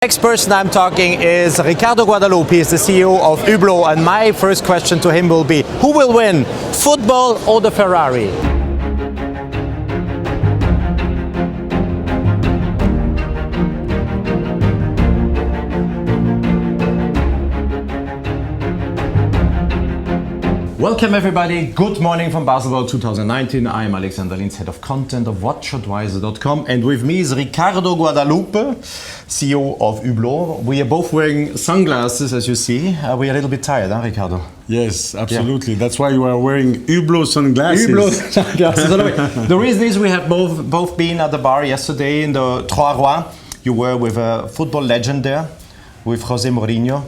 Next person I'm talking is Ricardo Guadalupe. He's the CEO of Hublot, and my first question to him will be, who will win, football or the Ferrari? Welcome everybody, good morning from Baselworld 2019. I am Alexander Linz, Head of Content of WatchAdvisor.com, and with me is Ricardo Guadalupe, CEO of Hublot. We are both wearing sunglasses, as you see. We're a little bit tired, huh, Ricardo? Yes, absolutely. Yeah. That's why you are wearing Hublot sunglasses. Hublot sunglasses. The reason is we have both been at the bar yesterday in the Trois Rois. You were with a football legend there, with Jose Mourinho,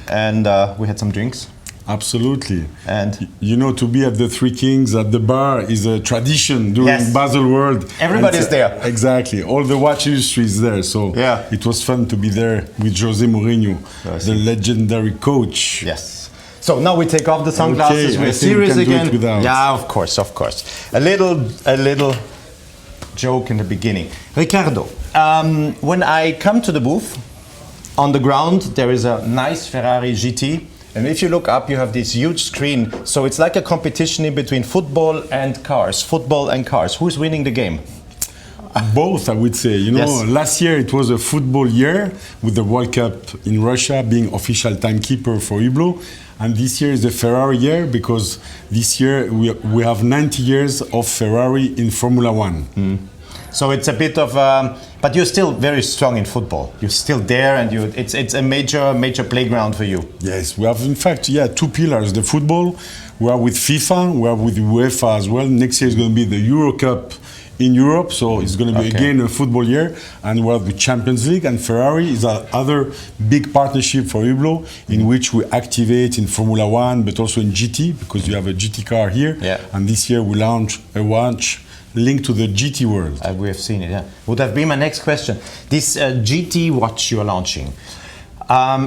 and we had some drinks. Absolutely. And you know, to be at the Three Kings at the bar is a tradition during Baselworld. Everybody's there. Exactly. All the watch industry is there. So yeah, it was fun to be there with Jose Mourinho, the legendary coach. Yes. So now we take off the sunglasses. Okay, we're serious again. Yeah, of course. A little joke in the beginning. Ricardo, when I come to the booth, on the ground there is a nice Ferrari GT. And if you look up, you have this huge screen. So it's like a competition in between football and cars. Who's winning the game? Both, I would say. You know, yes. Last year it was a football year with the World Cup in Russia being official timekeeper for Hublot. And this year is the Ferrari year because this year we have 90 years of Ferrari in Formula One. Mm. So it's a bit of, but you're still very strong in football. You're still there, and it's a major playground for you. Yes, we have in fact, two pillars. The football, we are with FIFA, we are with UEFA as well. Next year is going to be the Euro Cup in Europe, so it's going to be again a football year. And we have the Champions League, and Ferrari is another big partnership for Hublot in which we activate in Formula One, but also in GT, because you have a GT car here. Yeah. And this year we launch a watch linked to the GT world. We have seen it, yeah. Would have been my next question. This GT watch you are launching,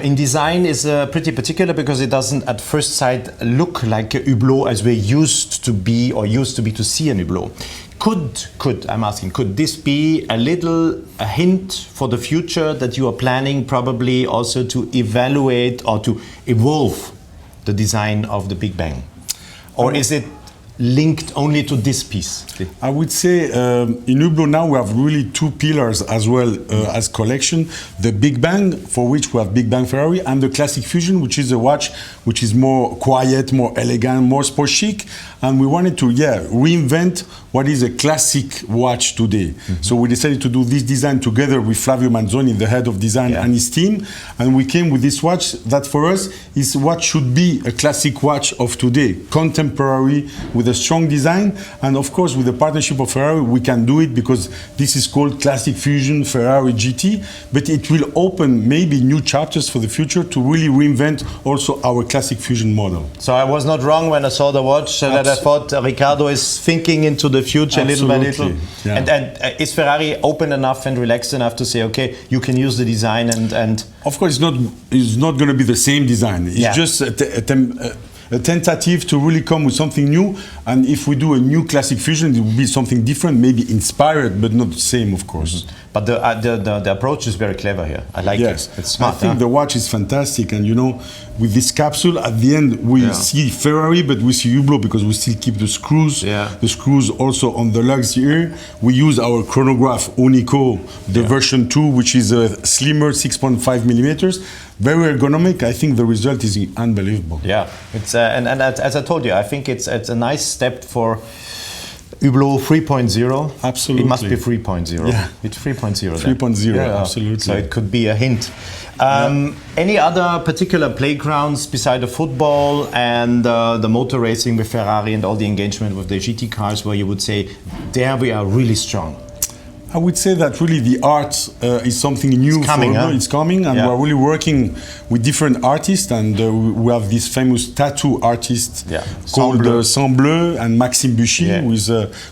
in design is pretty particular because it doesn't at first sight look like a Hublot as we're used to see an Hublot. Could this be a hint for the future that you are planning probably also to evaluate or to evolve the design of the Big Bang? Or is it linked only to this piece? I would say in Hublot now we have really two pillars as well as collection. The Big Bang, for which we have Big Bang Ferrari, and the Classic Fusion, which is a watch which is more quiet, more elegant, more sport chic. And we wanted to reinvent what is a classic watch today. Mm-hmm. So we decided to do this design together with Flavio Manzoni, the head of design, and his team. And we came with this watch that for us is what should be a classic watch of today, contemporary, with a strong design. And of course, with the partnership of Ferrari, we can do it because this is called Classic Fusion Ferrari GT. But it will open maybe new chapters for the future to really reinvent also our Classic Fusion model. So I was not wrong when I saw the watch, that I thought Ricardo is thinking into the future little by little. Yeah. And is Ferrari open enough and relaxed enough to say, okay, you can use the design and of course it's not going to be the same design. It's just a tentative to really come with something new, and if we do a new Classic Fusion, it will be something different, maybe inspired, but not the same, of course. But the approach is very clever here. I like it. It's smart. I think the watch is fantastic, and you know, with this capsule, at the end we see Ferrari, but we see Hublot because we still keep the screws. Yeah. The screws also on the lugs here. We use our chronograph Unico, the version 2, which is a slimmer 6.5 millimeters. Very ergonomic. I think the result is unbelievable. Yeah, it's and as I told you, I think it's a nice step for Hublot 3.0. Absolutely. It must be 3.0. Yeah. It's 3.0. 3.0, absolutely. So it could be a hint. Any other particular playgrounds beside the football and the motor racing with Ferrari and all the engagement with the GT cars where you would say, there we are really strong? I would say that really the art is something new. It's coming, and we're really working with different artists, and we have this famous tattoo artist called Sang Bleu and Maxime Buchy,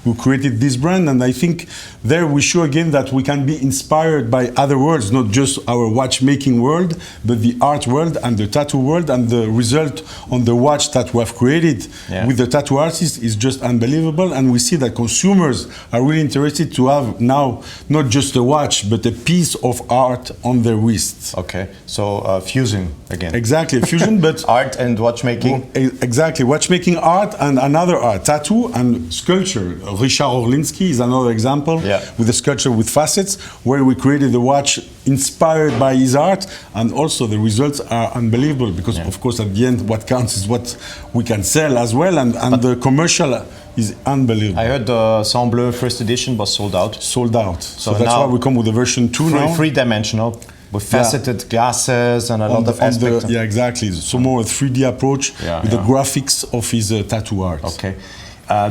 who created this brand. And I think there we show again that we can be inspired by other worlds, not just our watchmaking world, but the art world and the tattoo world. And the result on the watch that we have created with the tattoo artist is just unbelievable. And we see that consumers are really interested to have now now not just a watch, but a piece of art on their wrist. Okay, so fusion again. Exactly, fusion, but art and watchmaking. Exactly, watchmaking art and another art, tattoo and sculpture. Richard Orlinski is another example with a sculpture with facets, where we created a watch inspired by his art, and also the results are unbelievable because, of course, at the end, what counts is what we can sell as well, and the commercial is unbelievable. I heard the Saint Bleu first edition was sold out. Sold out. So that's why we come with the version 2 now. Three-dimensional, with faceted glasses and a lot of aspects. Yeah, exactly. So more a 3D approach with the graphics of his tattoo art. Okay.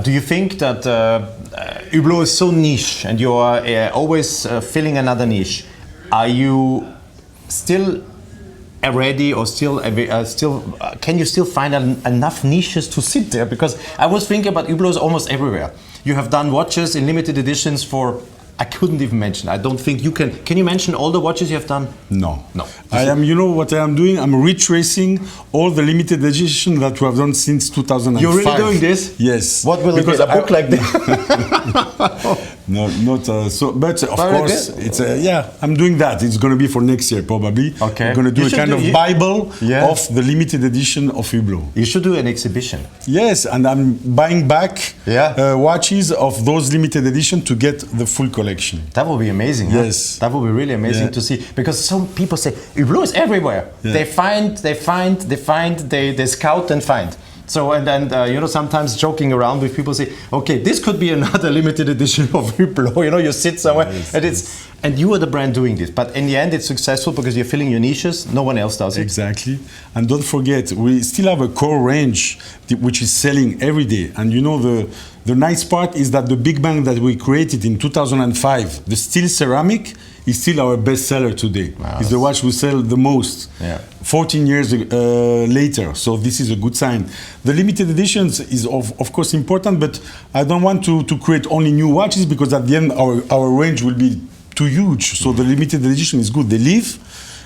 Do you think that Hublot is so niche and you are always filling another niche? Are you still ready, or can you still find enough niches to sit there? Because I was thinking about Hublot is almost everywhere. You have done watches in limited editions for, I couldn't even mention. I don't think you can. Can you mention all the watches you have done? No. No. You know what I am doing? I'm retracing all the limited edition that we have done since 2005. You're really doing this? Yes. What will it be? A book like this? No, not so. But of Very course, good. it's I'm doing that. It's going to be for next year probably. Okay. We're going to do a kind of Bible of the limited edition of Hublot. You should do an exhibition. Yes, and I'm buying back watches of those limited edition to get the full collection. That would be amazing. Yes. Huh? That would be really amazing to see, because some people say Hublot is everywhere. Yeah. They scout and find. So and then sometimes joking around with people say, okay, this could be another limited edition of Hublot. You sit somewhere and you are the brand doing this. But in the end, it's successful because you're filling your niches. No one else does it. Exactly. And don't forget, we still have a core range which is selling every day. And the nice part is that the Big Bang that we created in 2005, the steel ceramic, is still our best seller today. Wow, it's the watch we sell the most. 14 years later, so this is a good sign. The limited editions is of course important, but I don't want to create only new watches, because at the end our range will be too huge. So the limited edition is good. They live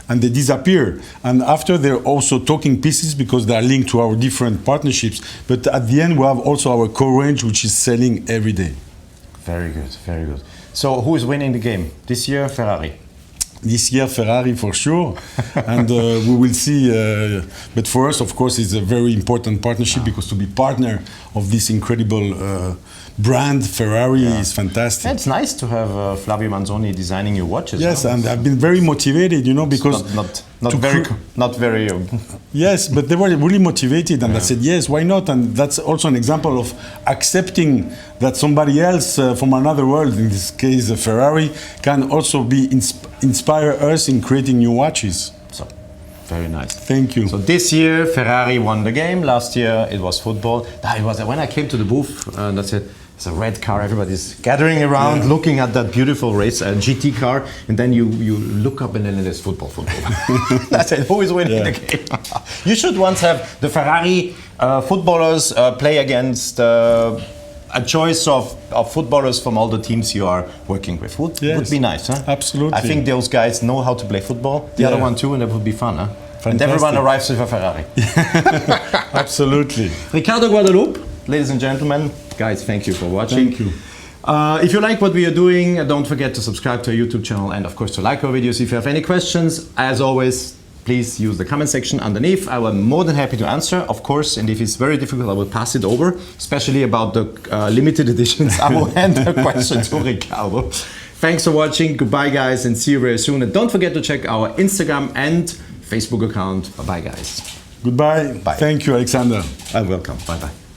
and they disappear. And after, they're also talking pieces because they are linked to our different partnerships. But at the end, we have also our core range, which is selling every day. Very good, very good. So who is winning the game? This year, Ferrari? This year, Ferrari for sure. And we will see. But for us, of course, it's a very important partnership, because to be partner of this incredible brand, Ferrari, is fantastic. Yeah, it's nice to have Flavio Manzoni designing your watches. Yes, and I've been very motivated, because not very. Yes, but they were really motivated, and I said yes, why not? And that's also an example of accepting that somebody else from another world, in this case Ferrari, can also be inspire us in creating new watches. So, very nice. Thank you. So this year Ferrari won the game. Last year it was football. It was when I came to the booth, and I said, it's a red car, everybody's gathering around looking at that beautiful race, a GT car, and then you look up and then there's football. I said, who is winning the game? You should once have the Ferrari footballers play against a choice of footballers from all the teams you are working with. Would be nice, huh? Absolutely. I think those guys know how to play football, the other one too, and that would be fun, huh? Fantastic. And everyone arrives with a Ferrari. Absolutely. Ricardo Guadalupe, ladies and gentlemen, guys, thank you for watching. Thank you. If you like what we are doing, don't forget to subscribe to our YouTube channel, and of course to like our videos. If you have any questions, as always, please use the comment section underneath. I will be more than happy to answer, of course, and if it's very difficult, I will pass it over, especially about the limited editions. I will hand the question to Ricardo. Thanks for watching. Goodbye, guys, and see you very soon. And don't forget to check our Instagram and Facebook account. Bye-bye, guys. Goodbye. Bye. Thank you, Alexander. Welcome. Bye-bye.